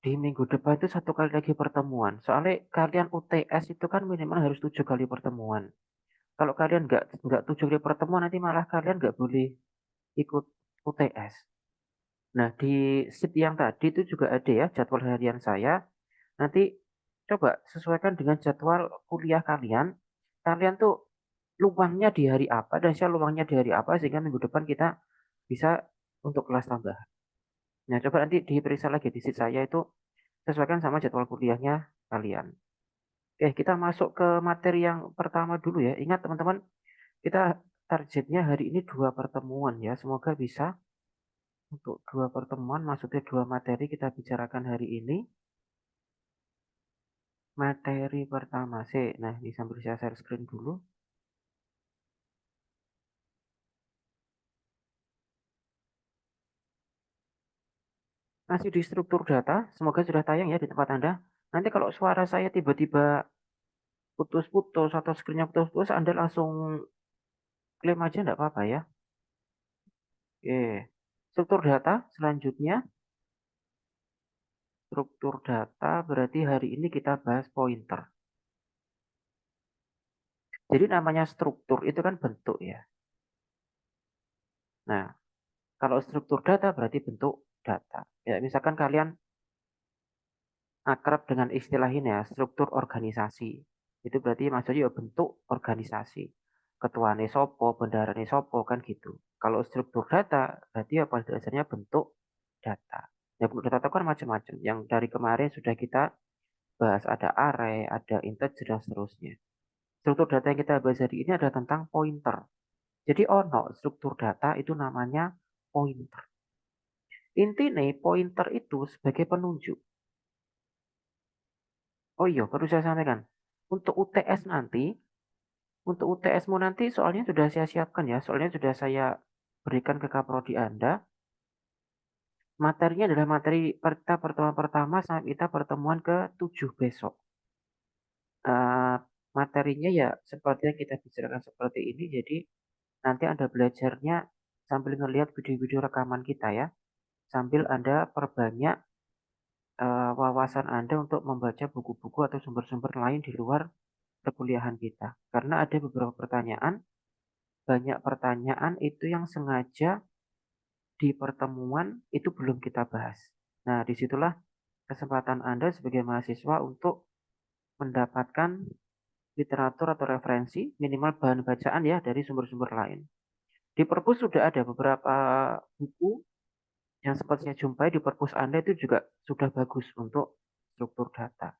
di minggu depan itu 1 kali lagi pertemuan. Soalnya kalian UTS itu kan minimal harus 7 kali pertemuan. Kalau kalian nggak 7 kali pertemuan, nanti malah kalian nggak boleh ikut UTS. Nah, di sheet yang tadi itu juga ada ya jadwal harian saya. Nanti coba sesuaikan dengan jadwal kuliah kalian. Kalian tuh luangnya di hari apa dan saya luangnya di hari apa sehingga minggu depan kita bisa untuk kelas tambahan. Nah, coba nanti diperiksa lagi di sheet saya itu sesuaikan sama jadwal kuliahnya kalian. Oke, kita masuk ke materi yang pertama dulu ya. Ingat teman-teman, kita targetnya hari ini 2 pertemuan ya. Semoga bisa untuk 2 pertemuan, maksudnya 2 materi kita bicarakan hari ini. Materi pertama sih. Nah, ini sambil saya share screen dulu. Masih di struktur data, semoga sudah tayang ya di tempat Anda. Nanti kalau suara saya tiba-tiba putus-putus atau screen-nya putus-putus, Anda langsung klaim aja enggak apa-apa ya. Oke. Struktur data selanjutnya. Struktur data berarti hari ini kita bahas pointer. Jadi namanya struktur itu kan bentuk ya. Nah, kalau struktur data berarti bentuk data. Ya, misalkan kalian akrab dengan istilah ini ya, struktur organisasi. Itu berarti maksudnya ya bentuk organisasi. Ketuane sopo, bendarane sopo kan gitu. Kalau struktur data berarti ya pada dasarnya bentuk data. Ya bentuk data itu kan macam-macam. Yang dari kemarin sudah kita bahas ada array, ada integer dan seterusnya. Struktur data yang kita bahas hari ini adalah tentang pointer. Jadi ono struktur data itu namanya pointer. Intinya pointer itu sebagai penunjuk. Oh iya, perlu saya sampaikan. Untuk UTS nanti, untuk UTS-mu nanti soalnya sudah saya siapkan ya, soalnya sudah saya berikan ke kaprodi Anda. Materinya adalah materi kita pertemuan pertama sampai kita pertemuan ke-7 besok. Uh, Materinya ya seperti yang kita bicarakan seperti ini, jadi nanti Anda belajarnya sambil melihat video-video rekaman kita ya, sambil Anda perbanyak wawasan Anda untuk membaca buku-buku atau sumber-sumber lain di luar perkuliahan kita. Karena ada beberapa pertanyaan, banyak pertanyaan itu yang sengaja di pertemuan itu belum kita bahas. Nah, disitulah kesempatan Anda sebagai mahasiswa untuk mendapatkan literatur atau referensi, minimal bahan bacaan ya dari sumber-sumber lain. Di perpus sudah ada beberapa buku yang sempat saya jumpai di perpus Anda itu juga sudah bagus untuk struktur data.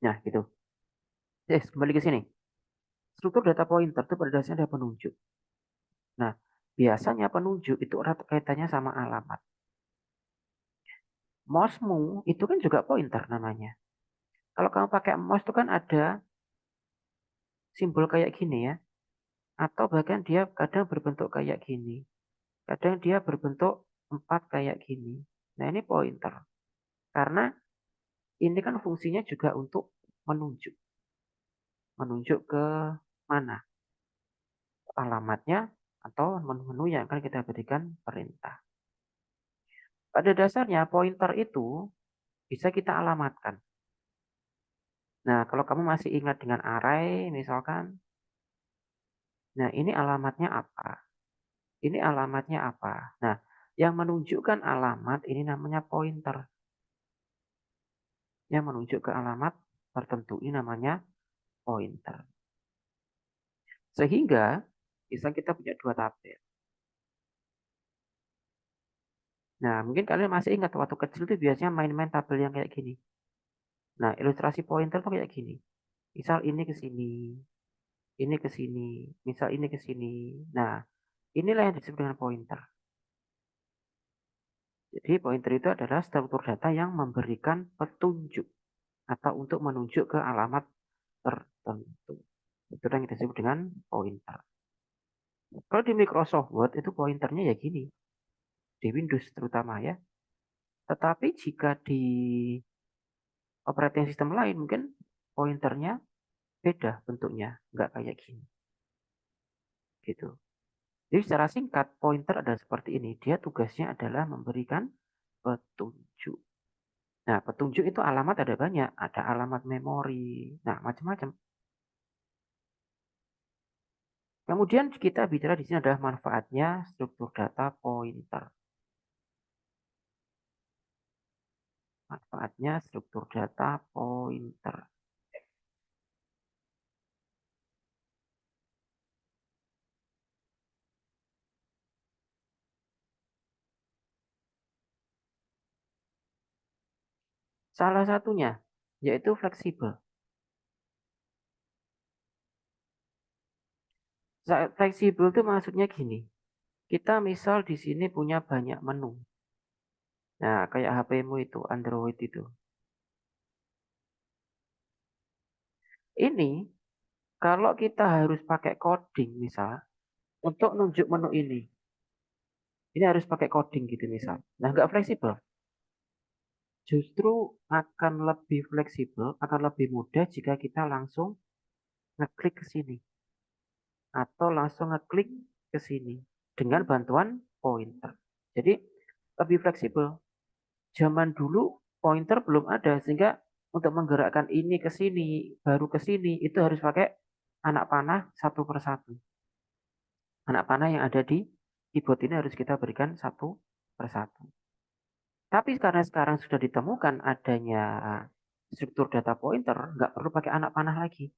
Nah, gitu. Kembali ke sini. Struktur data pointer itu pada dasarnya ada penunjuk. Nah, biasanya penunjuk itu erat kaitannya sama alamat. Mouse-mu itu kan juga pointer namanya. Kalau kamu pakai mouse itu kan ada simbol kayak gini ya. Atau bahkan dia kadang berbentuk kayak gini. Kadang dia berbentuk 4 kayak gini. Nah, ini pointer. Karena ini kan fungsinya juga untuk menunjuk. Menunjuk ke mana? Alamatnya atau menu-menu yang akan kita berikan perintah. Pada dasarnya pointer itu bisa kita alamatkan. Nah, kalau kamu masih ingat dengan array misalkan, nah ini alamatnya apa? Ini alamatnya apa? Nah, yang menunjukkan alamat ini namanya pointer. Yang menunjuk ke alamat tertentu ini namanya pointer. Sehingga bisa kita punya 2 tabel. Nah, mungkin kalian masih ingat waktu kecil tuh biasanya main-main tabel yang kayak gini. Nah, ilustrasi pointer tuh kayak gini. Misal ini ke sini, ini ke sini, misal ini ke sini. Nah, inilah yang disebut dengan pointer. Jadi pointer itu adalah struktur data yang memberikan petunjuk atau untuk menunjuk ke alamat tertentu. Itu yang kita sebut dengan pointer. Kalau di Microsoft Word itu pointernya ya gini. Di Windows terutama ya. Tetapi jika di operating system lain mungkin pointernya beda bentuknya. Nggak kayak gini. Gitu. Jadi secara singkat pointer adalah seperti ini. Dia tugasnya adalah memberikan petunjuk. Nah, petunjuk itu alamat ada banyak, ada alamat memori, nah macam-macam. Kemudian kita bicara di sini adalah manfaatnya struktur data pointer. Manfaatnya struktur data pointer. Salah satunya yaitu fleksibel. Fleksibel itu maksudnya gini. Kita misal di sini punya banyak menu. Nah, kayak HP-mu itu, Android itu. Ini kalau kita harus pakai coding misal untuk nunjuk menu ini harus pakai coding gitu misal. Nah, nggak fleksibel. Justru akan lebih fleksibel, akan lebih mudah jika kita langsung ngeklik ke sini atau langsung ngeklik ke sini dengan bantuan pointer. Jadi lebih fleksibel. Zaman dulu pointer belum ada sehingga untuk menggerakkan ini ke sini, baru ke sini itu harus pakai anak panah satu persatu. Anak panah yang ada di keyboard ini harus kita berikan satu persatu. Tapi karena sekarang sudah ditemukan adanya struktur data pointer, nggak perlu pakai anak panah lagi,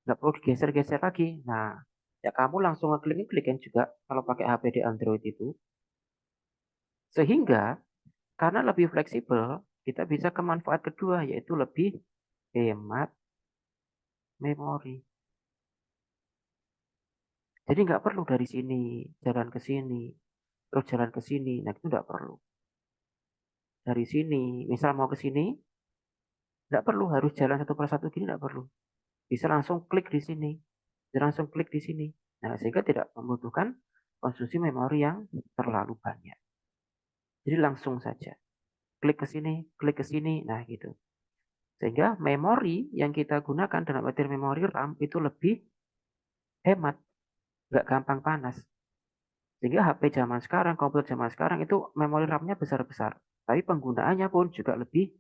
nggak perlu digeser-geser lagi. Nah, ya kamu langsung ngeklik-ngeklik kan juga kalau pakai HP di Android itu. Sehingga karena lebih fleksibel, kita bisa ke manfaat kedua yaitu lebih hemat memori. Jadi nggak perlu dari sini jalan ke sini, terus jalan ke sini. Nah itu nggak perlu. Dari sini, misal mau ke sini, nggak perlu harus jalan satu persatu gini nggak perlu. Bisa langsung klik di sini, bisa langsung klik di sini. Nah sehingga tidak membutuhkan konsumsi memori yang terlalu banyak. Jadi langsung saja klik ke sini, klik ke sini. Nah gitu. Sehingga memori yang kita gunakan dalam arti memori RAM itu lebih hemat, nggak gampang panas. Sehingga HP zaman sekarang, komputer zaman sekarang itu memori RAM-nya besar-besar. Tapi penggunaannya pun juga lebih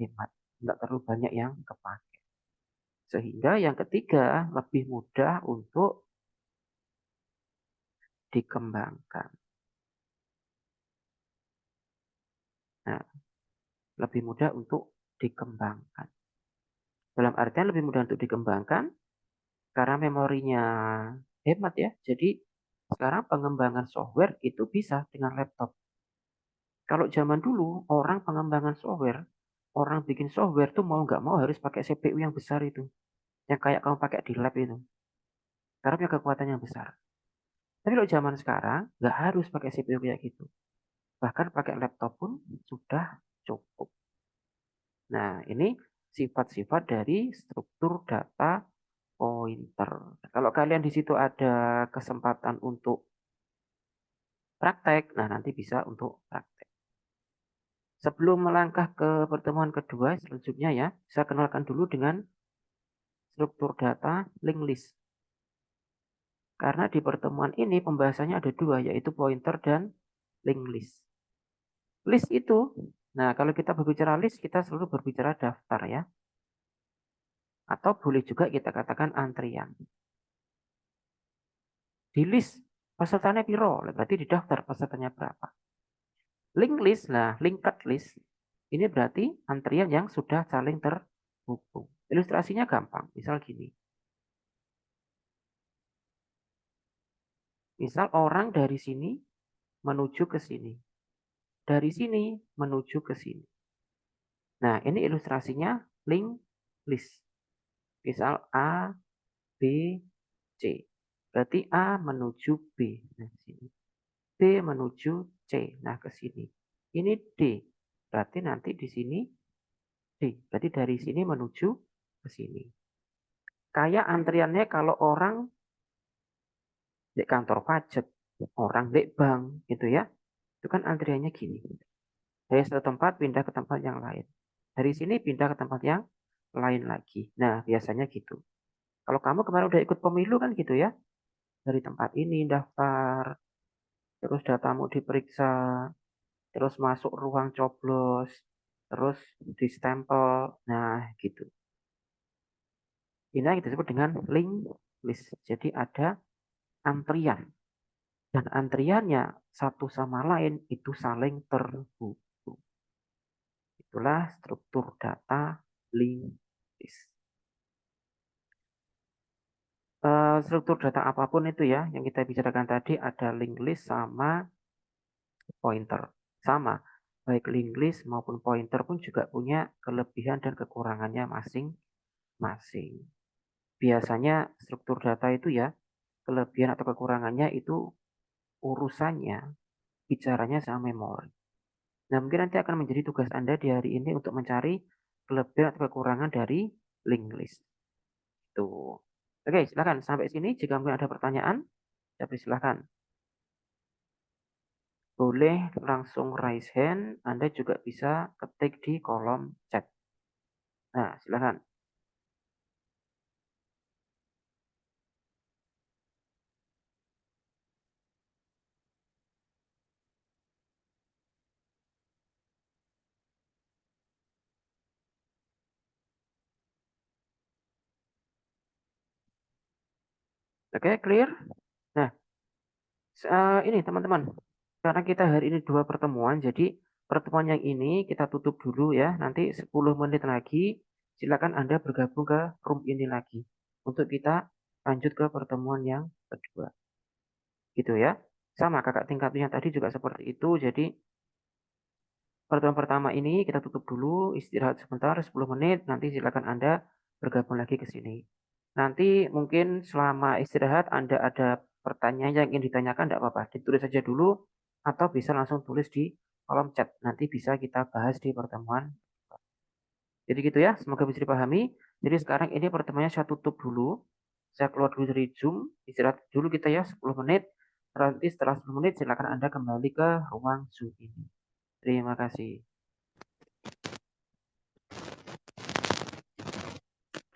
hemat. Nggak terlalu banyak yang kepakai. Sehingga yang ketiga, lebih mudah untuk dikembangkan. Nah, lebih mudah untuk dikembangkan. Dalam artian lebih mudah untuk dikembangkan karena memorinya hemat ya. Jadi sekarang pengembangan software itu bisa dengan laptop. Kalau zaman dulu orang pengembangan software, orang bikin software tuh mau nggak mau harus pakai CPU yang besar itu. Yang kayak kamu pakai di lab itu. Karena punya kekuatan yang besar. Tapi kalau zaman sekarang nggak harus pakai CPU kayak gitu. Bahkan pakai laptop pun sudah cukup. Nah, ini sifat-sifat dari struktur data pointer. Kalau kalian di situ ada kesempatan untuk praktek, nah nanti bisa untuk praktek. Sebelum melangkah ke pertemuan kedua selanjutnya ya, saya kenalkan dulu dengan struktur data linked list. Karena di pertemuan ini pembahasannya ada dua, yaitu pointer dan linked list. List itu, nah kalau kita berbicara list, kita selalu berbicara daftar ya. Atau boleh juga kita katakan antrian. Di list pesertanya piro, berarti di daftar pesertanya berapa. Linked list, nah linked list, ini berarti antrian yang sudah saling terhubung. Ilustrasinya gampang, misal gini. Misal orang dari sini menuju ke sini. Dari sini menuju ke sini. Nah, ini ilustrasinya link list. Misal A, B, C. Berarti A menuju B. Nah, sini. B menuju C. Nah, ke sini. Ini D. Berarti nanti di sini D. Berarti dari sini menuju ke sini. Kayak antriannya kalau orang di kantor pajak, orang di bank gitu ya. Itu kan antriannya gini. Dari satu tempat pindah ke tempat yang lain. Dari sini pindah ke tempat yang lain lagi. Nah, biasanya gitu. Kalau kamu kemarin udah ikut pemilu kan gitu ya. Dari tempat ini daftar, terus datamu diperiksa, terus masuk ruang coblos. terus distempel. Nah, gitu. Ini yang disebut dengan link list. Jadi ada antrian. Dan antriannya satu sama lain itu saling terhubung. Itulah struktur data link list. Struktur data apapun itu ya, yang kita bicarakan tadi ada link list sama pointer. Sama, baik link list maupun pointer pun juga punya kelebihan dan kekurangannya masing-masing. Biasanya struktur data itu ya, kelebihan atau kekurangannya itu urusannya, bicaranya sama memori. Nah, mungkin nanti akan menjadi tugas Anda di hari ini untuk mencari kelebihan atau kekurangan dari link list. Tuh. Oke, silakan. Sampai sini jika mungkin ada pertanyaan, jadi silakan. Boleh langsung raise hand, Anda juga bisa ketik di kolom chat. Nah, silakan. Oke, clear? Nah, ini teman-teman, karena kita hari ini 2 pertemuan, jadi pertemuan yang ini kita tutup dulu ya. Nanti 10 menit lagi, silakan Anda bergabung ke room ini lagi. Untuk kita lanjut ke pertemuan yang kedua. Gitu ya. Sama kakak tingkatnya tadi juga seperti itu. Jadi pertemuan pertama ini kita tutup dulu, istirahat sebentar 10 menit, nanti silakan Anda bergabung lagi ke sini. Nanti mungkin selama istirahat Anda ada pertanyaan yang ingin ditanyakan, tidak apa-apa, ditulis saja dulu atau bisa langsung tulis di kolom chat. Nanti bisa kita bahas di pertemuan. Jadi gitu ya, semoga bisa dipahami. Jadi sekarang ini pertemuannya saya tutup dulu. Saya keluar dulu dari Zoom, istirahat dulu kita ya 10 menit. Nanti setelah 10 menit silakan Anda kembali ke ruang Zoom ini. Terima kasih.